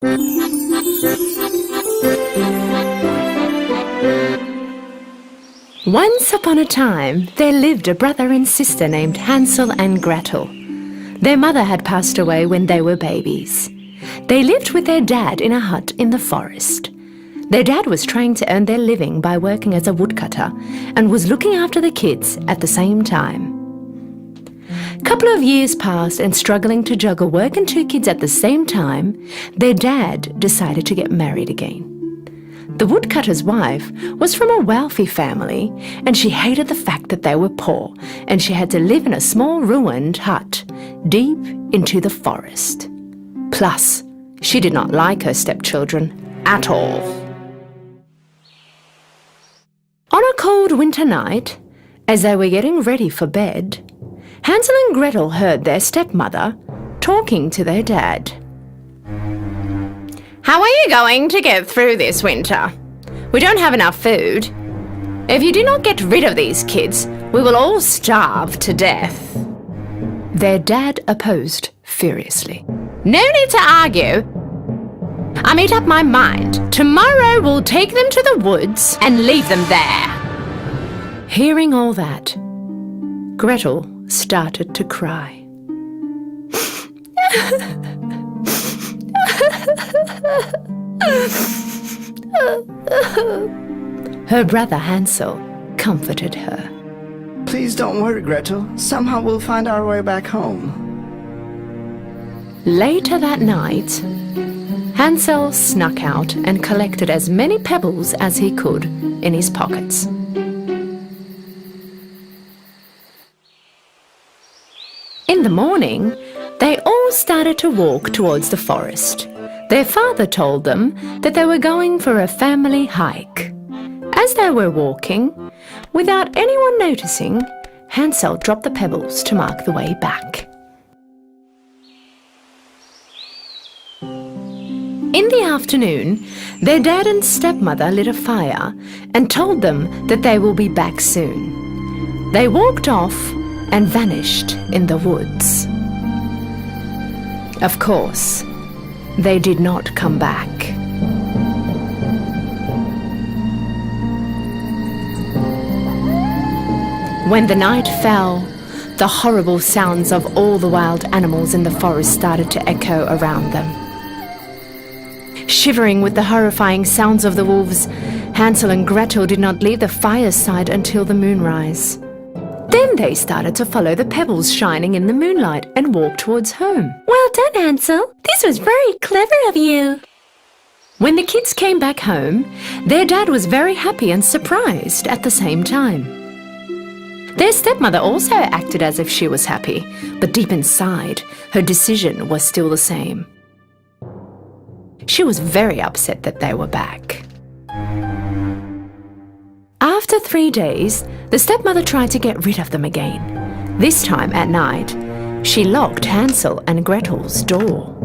Once upon a time, there lived a brother and sister named Hansel and Gretel. Their mother had passed away when they were babies. They lived with their dad in a hut in the forest. Their dad was trying to earn their living by working as a woodcutter and was looking after the kids at the same time. A couple of years passed, and struggling to juggle work and 2 kids at the same time, their dad decided to get married again. The woodcutter's wife was from a wealthy family, and she hated the fact that they were poor and she had to live in a small ruined hut deep into the forest. Plus, she did not like her stepchildren at all. On a cold winter night, as they were getting ready for bed, Hansel and Gretel heard their stepmother talking to their dad. "How are you going to get through this winter? We don't have enough food. If you do not get rid of these kids, we will all starve to death." Their dad opposed furiously. "No need to argue. I made up my mind. Tomorrow we'll take them to the woods and leave them there." Hearing all that, Gretel started to cry. Her brother Hansel comforted her. "Please don't worry, Gretel. Somehow we'll find our way back home." Later that night, Hansel snuck out and collected as many pebbles as he could in his pockets. In the morning, they all started to walk towards the forest. Their father told them that they were going for a family hike. As they were walking, without anyone noticing, Hansel dropped the pebbles to mark the way back. In the afternoon, their dad and stepmother lit a fire and told them that they will be back soon. They walked off and vanished in the woods. Of course, they did not come back. When the night fell, the horrible sounds of all the wild animals in the forest started to echo around them. Shivering with the horrifying sounds of the wolves, Hansel and Gretel did not leave the fireside until the moonrise. Then they started to follow the pebbles shining in the moonlight and walk towards home. "Well done, Hansel. This was very clever of you." When the kids came back home, their dad was very happy and surprised at the same time. Their stepmother also acted as if she was happy, but deep inside, her decision was still the same. She was very upset that they were back. After 3 days, the stepmother tried to get rid of them again. This time at night, she locked Hansel and Gretel's door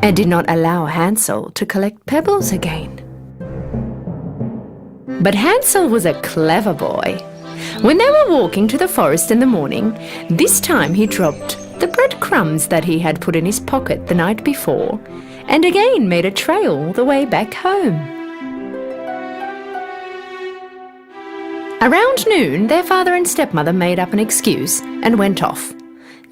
and did not allow Hansel to collect pebbles again. But Hansel was a clever boy. When they were walking to the forest in the morning, this time he dropped the breadcrumbs that he had put in his pocket the night before and again made a trail the way back home. Around noon, their father and stepmother made up an excuse and went off,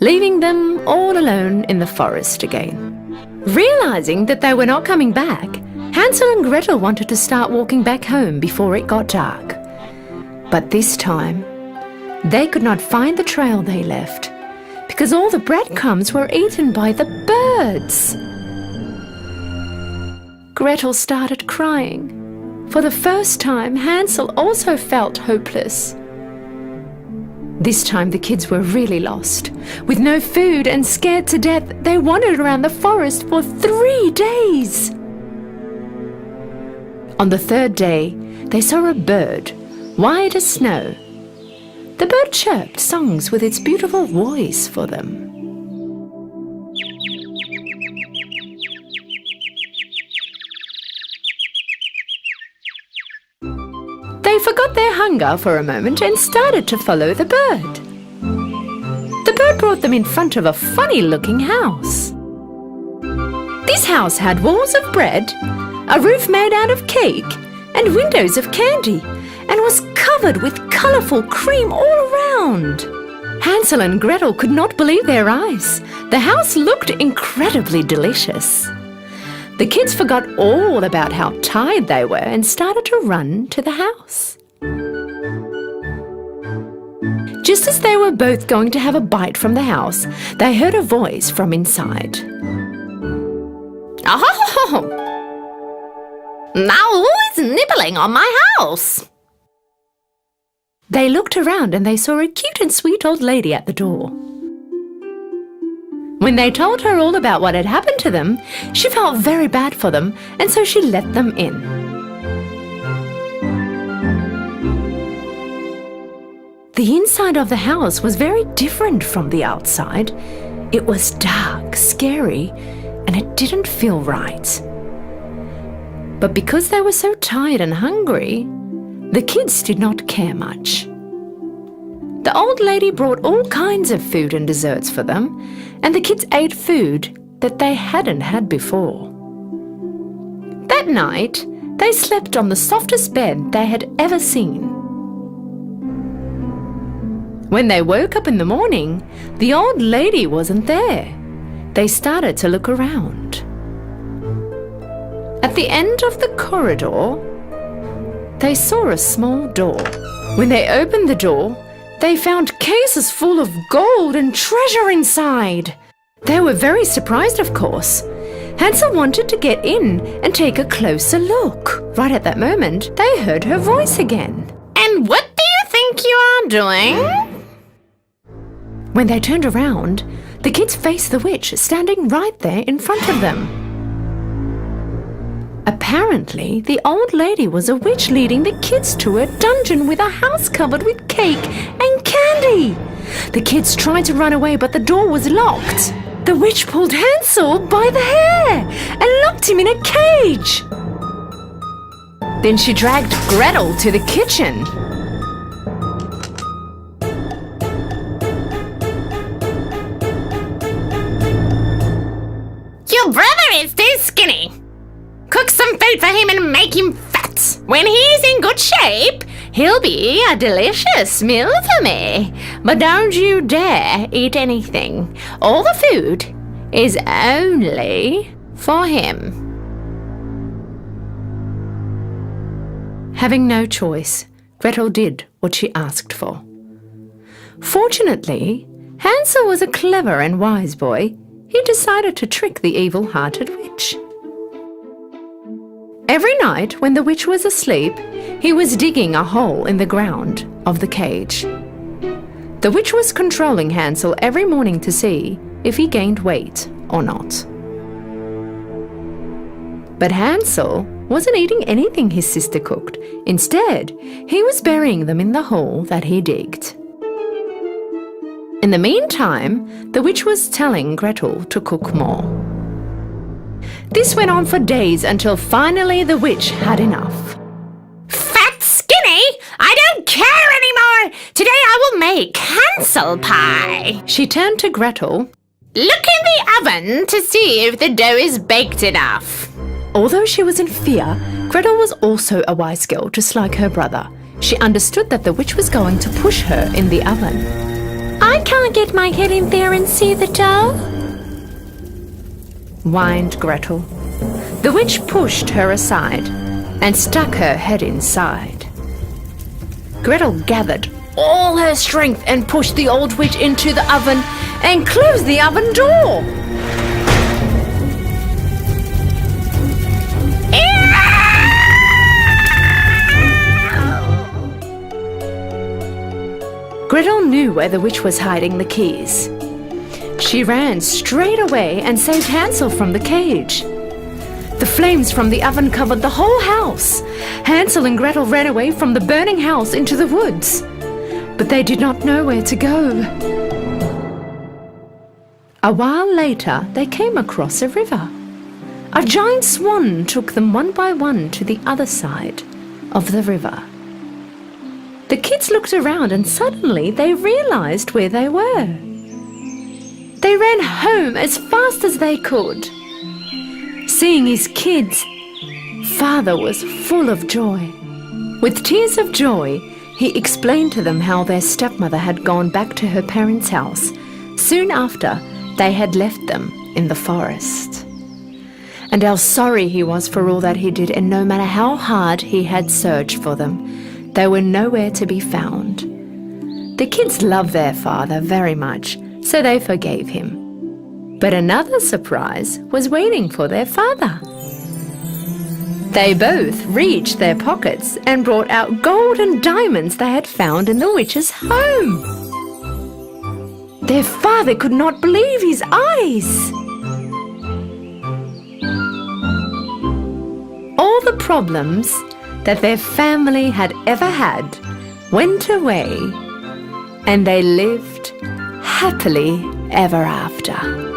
leaving them all alone in the forest again. Realizing that they were not coming back, Hansel and Gretel wanted to start walking back home before it got dark. But this time, they could not find the trail they left because all the breadcrumbs were eaten by the birds. Gretel started crying. For the first time, Hansel also felt hopeless. This time the kids were really lost. With no food and scared to death, they wandered around the forest for 3 days. On the 3rd day, they saw a bird, white as snow. The bird chirped songs with its beautiful voice for them. They forgot their hunger for a moment and started to follow the bird. The bird brought them in front of a funny-looking house. "This house had walls of bread, a roof made out of cake, and windows of candy, and was covered with colourful cream all around. Hansel and Gretel could not believe their eyes. The house looked incredibly delicious. The kids forgot all about how tired they were and started to run to the house. Just as they were both going to have a bite from the house, they heard a voice from inside. Oh! Now who is nibbling on my house? They looked around and they saw a cute and sweet old lady at the door. When they told her all about what had happened to them, she felt very bad for them, and so she let them in. The inside of the house was very different from the outside. It was dark, scary, and it didn't feel right. But because they were so tired and hungry, the kids did not care much. The old lady brought all kinds of food and desserts for them, and the kids ate food that they hadn't had before. That night, they slept on the softest bed they had ever seen. When they woke up in the morning, the old lady wasn't there. They started to look around. At the end of the corridor, they saw a small door. When they opened the door, they found cases full of gold and treasure inside. They were very surprised, of course. Hansel wanted to get in and take a closer look. Right at that moment, they heard her voice again. And what do you think you are doing? When they turned around, the kids faced the witch standing right there in front of them. Apparently, the old lady was a witch leading the kids to a dungeon with a house covered with cake and candy. The kids tried to run away, but the door was locked. The witch pulled Hansel by the hair and locked him in a cage. Then she dragged Gretel to the kitchen. Your brother is too skinny. Cook some food for him and make him fat. When he's in good shape, he'll be a delicious meal for me. But don't you dare eat anything. All the food is only for him. Having no choice, Gretel did what she asked for. Fortunately, Hansel was a clever and wise boy. He decided to trick the evil-hearted witch. Every night when the witch was asleep, he was digging a hole in the ground of the cage. The witch was controlling Hansel every morning to see if he gained weight or not. But Hansel wasn't eating anything his sister cooked. Instead, he was burying them in the hole that he digged. In the meantime, the witch was telling Gretel to cook more. This went on for days until finally the witch had enough. Fat, skinny? I don't care anymore. Today I will make Hansel pie. She turned to Gretel. Look in the oven to see if the dough is baked enough. Although she was in fear, Gretel was also a wise girl, just like her brother. She understood that the witch was going to push her in the oven. I can't get my head in there and see the dough, whined Gretel. The witch pushed her aside and stuck her head inside. Gretel gathered all her strength and pushed the old witch into the oven and closed the oven door. Gretel knew where the witch was hiding the keys. She ran straight away and saved Hansel from the cage. The flames from the oven covered the whole house. Hansel and Gretel ran away from the burning house into the woods, but they did not know where to go. A while later, they came across a river. A giant swan took them one by one to the other side of the river. The kids looked around and suddenly they realized where they were. They ran home as fast as they could. seeing his kids, Father was full of joy. With tears of joy, he explained to them how their stepmother had gone back to her parents' house soon after they had left them in the forest, and how sorry he was for all that he did, and no matter how hard he had searched for them, they were nowhere to be found. The kids loved their father very much, so they forgave him. But another surprise was waiting for their father. They both reached their pockets and brought out gold and diamonds they had found in the witch's home. Their father could not believe his eyes. All the problems that their family had ever had went away, and they lived happily ever after.